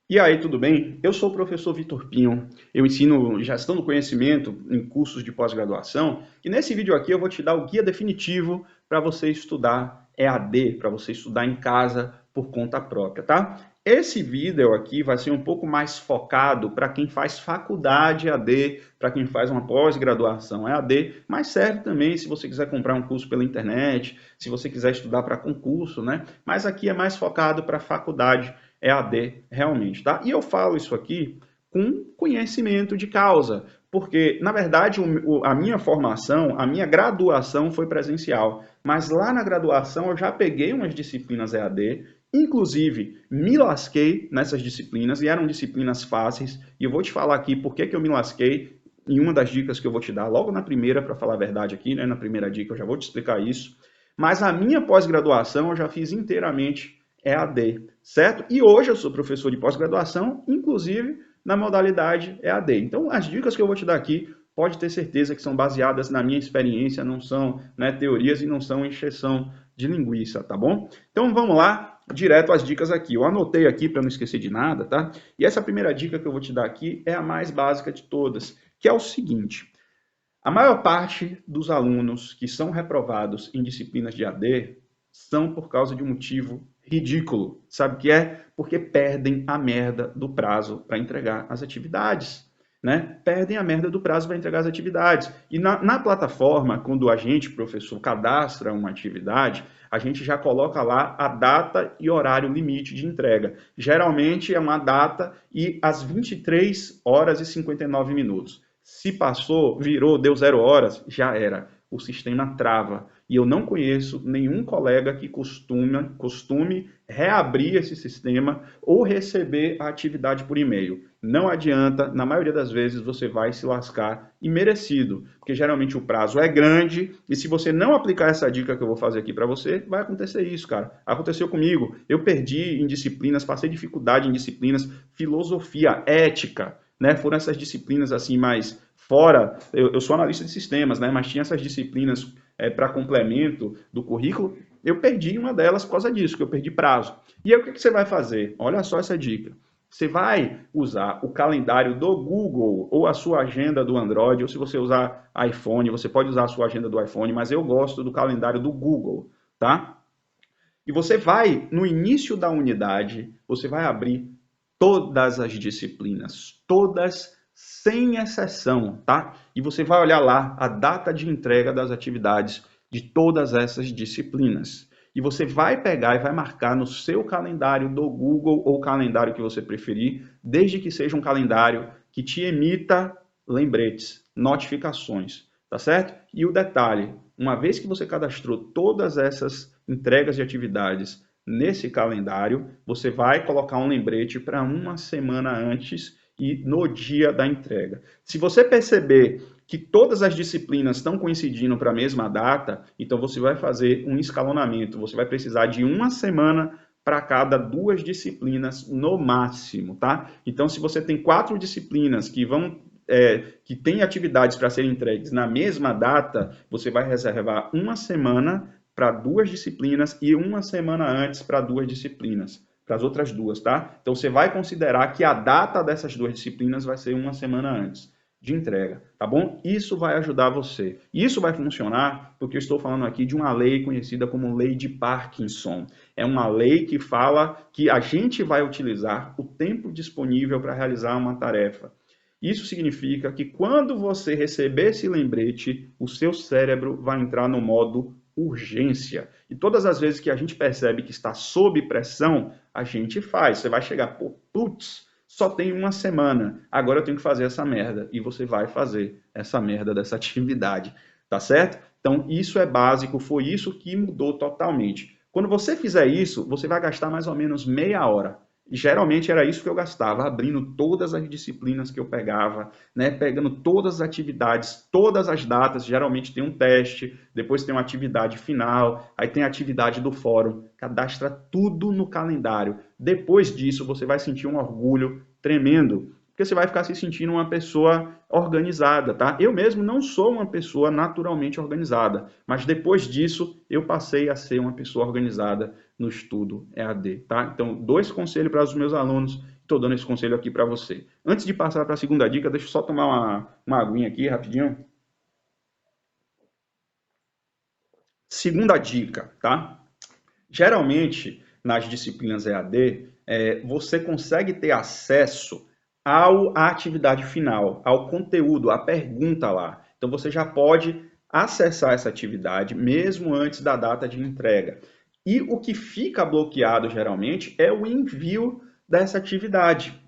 E aí, tudo bem? Eu sou o professor Vitor Pinho. Eu ensino gestão do conhecimento em cursos de pós-graduação. E nesse vídeo aqui eu vou te dar o guia definitivo para você estudar EAD, para você estudar em casa por conta própria, tá? Esse vídeo aqui vai ser um pouco mais focado para quem faz faculdade EAD, para quem faz uma pós-graduação EAD, mas serve também se você quiser comprar um curso pela internet, se você quiser estudar para concurso, né? Mas aqui é mais focado para faculdade EAD realmente, tá? E eu falo isso aqui com conhecimento de causa, porque, na verdade, a minha formação, a minha graduação foi presencial, mas lá na graduação eu já peguei umas disciplinas EAD, inclusive me lasquei nessas disciplinas, e eram disciplinas fáceis, e eu vou te falar aqui por que eu me lasquei, em uma das dicas que eu vou te dar logo na primeira, para falar a verdade aqui, né? Na primeira dica eu já vou te explicar isso, mas a minha pós-graduação eu já fiz inteiramente EAD, certo? E hoje eu sou professor de pós-graduação, inclusive na modalidade EAD. Então, as dicas que eu vou te dar aqui, pode ter certeza que são baseadas na minha experiência, não são, né, teorias e não são encheção de linguiça, tá bom? Então, vamos lá, direto às dicas aqui. Eu anotei aqui para não esquecer de nada, tá? E essa primeira dica que eu vou te dar aqui é a mais básica de todas, que é o seguinte: a maior parte dos alunos que são reprovados em disciplinas de AD são por causa de um motivo ridículo. Sabe o que é? Porque perdem a merda do prazo para entregar as atividades. Né? Perdem a merda do prazo para entregar as atividades. E na plataforma, quando a gente, professor, cadastra uma atividade, a gente já coloca lá a data e horário limite de entrega. Geralmente é uma data e às 23 horas e 59 minutos. Se passou, virou, deu 0 horas, já era. O sistema trava. E eu não conheço nenhum colega que costume reabrir esse sistema ou receber a atividade por e-mail. Não adianta, na maioria das vezes você vai se lascar e merecido, porque geralmente o prazo é grande e se você não aplicar essa dica que eu vou fazer aqui para você, vai acontecer isso, cara. Aconteceu comigo. Eu perdi em disciplinas, passei dificuldade em disciplinas, filosofia, ética, né? Foram essas disciplinas assim mais fora. Eu sou analista de sistemas, né? Mas tinha essas disciplinas para complemento do currículo. Eu perdi uma delas por causa disso, que eu perdi prazo. E aí o que, que você vai fazer? Olha só essa dica. Você vai usar o calendário do Google ou a sua agenda do Android, ou se você usar iPhone, você pode usar a sua agenda do iPhone, mas eu gosto do calendário do Google, tá? E você vai, no início da unidade, você vai abrir todas as disciplinas, todas sem exceção, tá? E você vai olhar lá a data de entrega das atividades de todas essas disciplinas. E você vai pegar e vai marcar no seu calendário do Google ou calendário que você preferir, desde que seja um calendário que te emita lembretes, notificações, tá certo? E o detalhe, uma vez que você cadastrou todas essas entregas de atividades nesse calendário, você vai colocar um lembrete para uma semana antes e no dia da entrega. Se você perceber que todas as disciplinas estão coincidindo para a mesma data, então você vai fazer um escalonamento. Você vai precisar de uma semana para cada duas disciplinas no máximo, tá? Então, se você tem 4 disciplinas que têm atividades para serem entregues na mesma data, você vai reservar uma semana para duas disciplinas e uma semana antes para duas disciplinas, para as outras duas, tá? Então você vai considerar que a data dessas duas disciplinas vai ser uma semana antes de entrega, tá bom? Isso vai ajudar você. Isso vai funcionar porque eu estou falando aqui de uma lei conhecida como Lei de Parkinson. É uma lei que fala que a gente vai utilizar o tempo disponível para realizar uma tarefa. Isso significa que quando você receber esse lembrete, o seu cérebro vai entrar no modo urgência. E todas as vezes que a gente percebe que está sob pressão, a gente faz. Você vai chegar, putz, só tem uma semana, agora eu tenho que fazer essa merda. E você vai fazer essa merda dessa atividade, tá certo? Então, isso é básico, foi isso que mudou totalmente. Quando você fizer isso, você vai gastar mais ou menos meia hora. E geralmente era isso que eu gastava, abrindo todas as disciplinas que eu pegava, né, pegando todas as atividades, todas as datas, geralmente tem um teste, depois tem uma atividade final, aí tem a atividade do fórum, cadastra tudo no calendário. Depois disso, você vai sentir um orgulho tremendo, porque você vai ficar se sentindo uma pessoa organizada, tá? Eu mesmo não sou uma pessoa naturalmente organizada, mas depois disso eu passei a ser uma pessoa organizada no estudo EAD, tá? Então, dois conselhos para os meus alunos, estou dando esse conselho aqui para você. Antes de passar para a segunda dica, deixa eu só tomar uma aguinha aqui rapidinho. Segunda dica, tá? Geralmente, nas disciplinas EAD, você consegue ter acesso à atividade final, ao conteúdo, à pergunta lá. Então, você já pode acessar essa atividade mesmo antes da data de entrega. E o que fica bloqueado, geralmente, é o envio dessa atividade.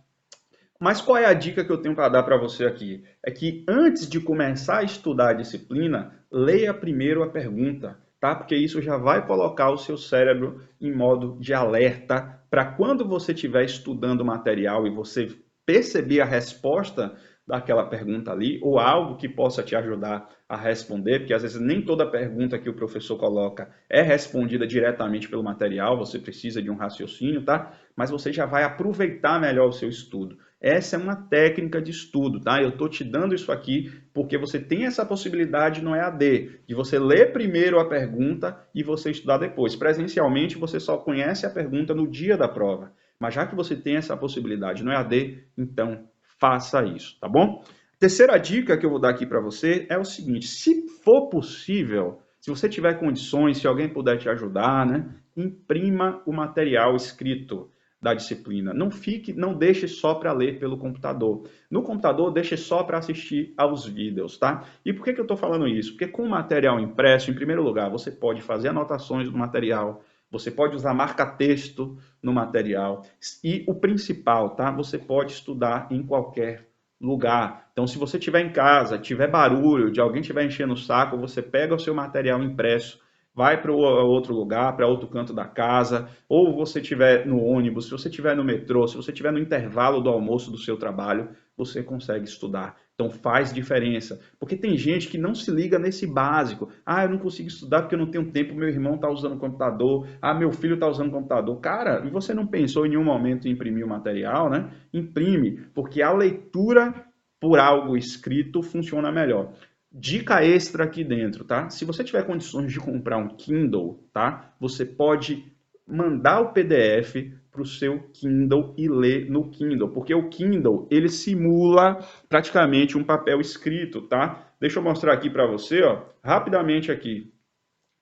Mas qual é a dica que eu tenho para dar para você aqui? É que antes de começar a estudar a disciplina, leia primeiro a pergunta, tá? Porque isso já vai colocar o seu cérebro em modo de alerta para quando você estiver estudando o material e você perceber a resposta daquela pergunta ali, ou algo que possa te ajudar a responder, porque às vezes nem toda pergunta que o professor coloca é respondida diretamente pelo material, você precisa de um raciocínio, tá? Mas você já vai aproveitar melhor o seu estudo. Essa é uma técnica de estudo, tá? Eu estou te dando isso aqui porque você tem essa possibilidade no EAD, de você ler primeiro a pergunta e você estudar depois. Presencialmente, você só conhece a pergunta no dia da prova. Mas já que você tem essa possibilidade no EAD, então faça isso, tá bom? Terceira dica que eu vou dar aqui para você é o seguinte: se for possível, se você tiver condições, se alguém puder te ajudar, né, imprima o material escrito da disciplina. Não deixe só para ler pelo computador. No computador, deixe só para assistir aos vídeos, tá? E por que eu estou falando isso? Porque com o material impresso, em primeiro lugar, você pode fazer anotações do material, você pode usar marca-texto no material e o principal, tá? Você pode estudar em qualquer lugar. Então, se você estiver em casa, tiver barulho, de alguém estiver enchendo o saco, você pega o seu material impresso, vai para outro lugar, para outro canto da casa, ou você estiver no ônibus, se você estiver no metrô, se você estiver no intervalo do almoço do seu trabalho, você consegue estudar. Então faz diferença. Porque tem gente que não se liga nesse básico. Ah, eu não consigo estudar porque eu não tenho tempo, meu irmão está usando o computador, ah, meu filho está usando o computador. Cara, e você não pensou em nenhum momento em imprimir o material, né? Imprime, porque a leitura por algo escrito funciona melhor. Dica extra aqui dentro, tá? Se você tiver condições de comprar um Kindle, tá? Você pode mandar o PDF para o seu Kindle e ler no Kindle, porque o Kindle ele simula praticamente um papel escrito, tá? Deixa eu mostrar aqui para você, ó, rapidamente aqui.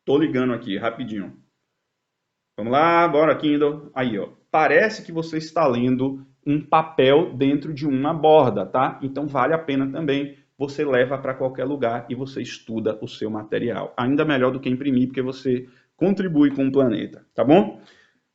Tô ligando aqui, rapidinho. Vamos lá, bora Kindle. Aí, ó. Parece que você está lendo um papel dentro de uma borda, tá? Então vale a pena também. Você leva para qualquer lugar e você estuda o seu material. Ainda melhor do que imprimir, porque você contribui com o planeta, tá bom?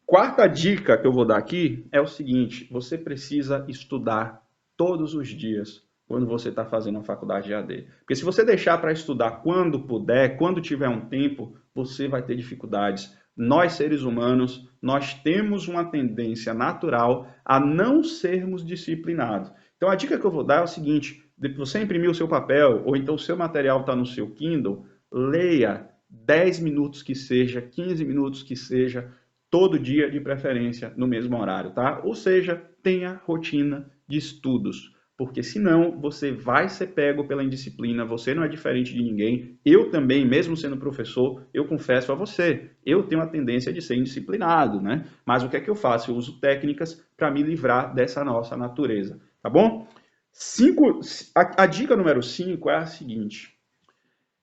Quarta dica que eu vou dar aqui é o seguinte: você precisa estudar todos os dias quando você está fazendo a faculdade de AD. Porque se você deixar para estudar quando puder, quando tiver um tempo, você vai ter dificuldades. Nós, seres humanos, nós temos uma tendência natural a não sermos disciplinados. Então, a dica que eu vou dar é o seguinte: você imprimir o seu papel, ou então o seu material está no seu Kindle, leia 10 minutos que seja, 15 minutos que seja, todo dia de preferência no mesmo horário, tá? Ou seja, tenha rotina de estudos, porque senão você vai ser pego pela indisciplina, você não é diferente de ninguém. Eu também, mesmo sendo professor, eu confesso a você, eu tenho a tendência de ser indisciplinado, né? Mas o que é que eu faço? Eu uso técnicas para me livrar dessa nossa natureza, tá bom? A dica número 5 é a seguinte: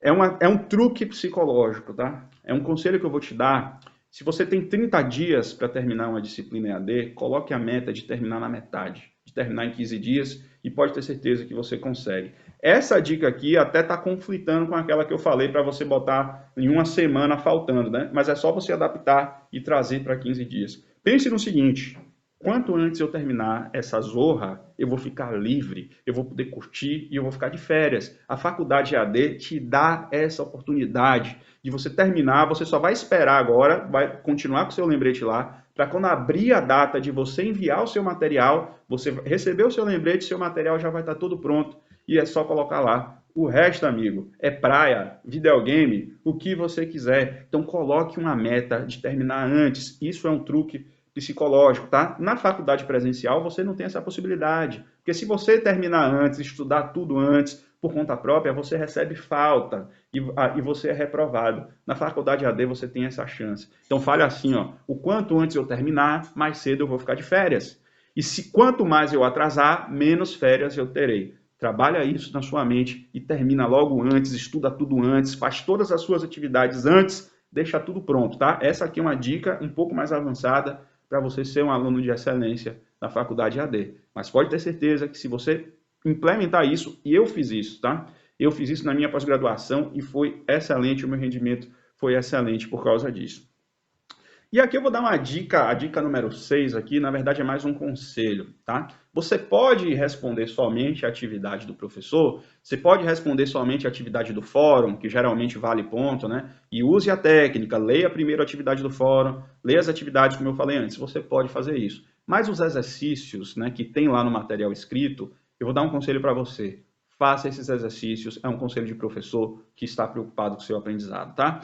é um truque psicológico, tá? É um conselho que eu vou te dar. Se você tem 30 dias para terminar uma disciplina EAD, coloque a meta de terminar na metade, de terminar em 15 dias e pode ter certeza que você consegue. Essa dica aqui até está conflitando com aquela que eu falei para você botar em uma semana faltando, né? Mas é só você adaptar e trazer para 15 dias. Pense no seguinte: quanto antes eu terminar essa zorra, eu vou ficar livre, eu vou poder curtir e eu vou ficar de férias. A faculdade EAD te dá essa oportunidade de você terminar, você só vai esperar agora, vai continuar com o seu lembrete lá, para quando abrir a data de você enviar o seu material, você receber o seu lembrete, seu material já vai estar todo pronto e é só colocar lá. O resto, amigo, é praia, videogame, o que você quiser. Então coloque uma meta de terminar antes. Isso é um truque psicológico, tá? Na faculdade presencial você não tem essa possibilidade, porque se você terminar antes, estudar tudo antes, por conta própria, você recebe falta e você é reprovado. Na faculdade AD você tem essa chance. Então fale assim, ó, o quanto antes eu terminar, mais cedo eu vou ficar de férias. E se quanto mais eu atrasar, menos férias eu terei. Trabalha isso na sua mente e termina logo antes, estuda tudo antes, faz todas as suas atividades antes, deixa tudo pronto, tá? Essa aqui é uma dica um pouco mais avançada para você ser um aluno de excelência na faculdade AD. Mas pode ter certeza que se você implementar isso, e eu fiz isso, tá? Eu fiz isso na minha pós-graduação e foi excelente, o meu rendimento foi excelente por causa disso. E aqui eu vou dar uma dica, a dica número 6 aqui, na verdade é mais um conselho, tá? Você pode responder somente a atividade do professor, você pode responder somente a atividade do fórum, que geralmente vale ponto, né? E use a técnica, leia primeiro a atividade do fórum, leia as atividades, como eu falei antes, você pode fazer isso. Mas os exercícios, né, que tem lá no material escrito, eu vou dar um conselho para você. Faça esses exercícios, é um conselho de professor que está preocupado com o seu aprendizado, tá?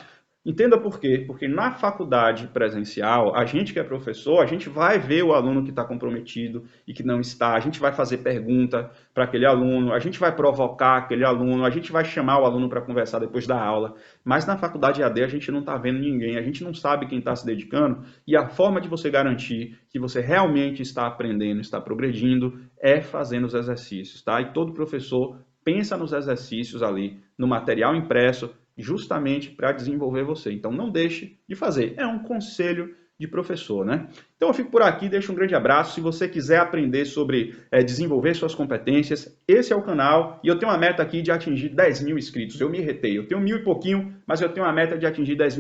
Entenda por quê? Porque na faculdade presencial, a gente que é professor, a gente vai ver o aluno que está comprometido e que não está, a gente vai fazer pergunta para aquele aluno, a gente vai provocar aquele aluno, a gente vai chamar o aluno para conversar depois da aula, mas na faculdade AD a gente não está vendo ninguém, a gente não sabe quem está se dedicando e a forma de você garantir que você realmente está aprendendo, está progredindo, é fazendo os exercícios, tá? E todo professor pensa nos exercícios ali, no material impresso, justamente para desenvolver você. Então não deixe de fazer. É um conselho de professor, né? Então eu fico por aqui, deixo um grande abraço. Se você quiser aprender sobre desenvolver suas competências, esse é o canal. E eu tenho uma meta aqui de atingir 10 mil inscritos. Eu me retei, eu tenho 1.000 e pouquinho, mas eu tenho uma meta de atingir 10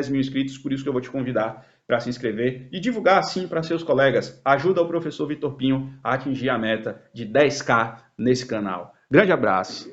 mil inscritos, por isso que eu vou te convidar para se inscrever e divulgar assim para seus colegas. Ajuda o professor Vitor Pinho a atingir a meta de 10K nesse canal. Grande abraço!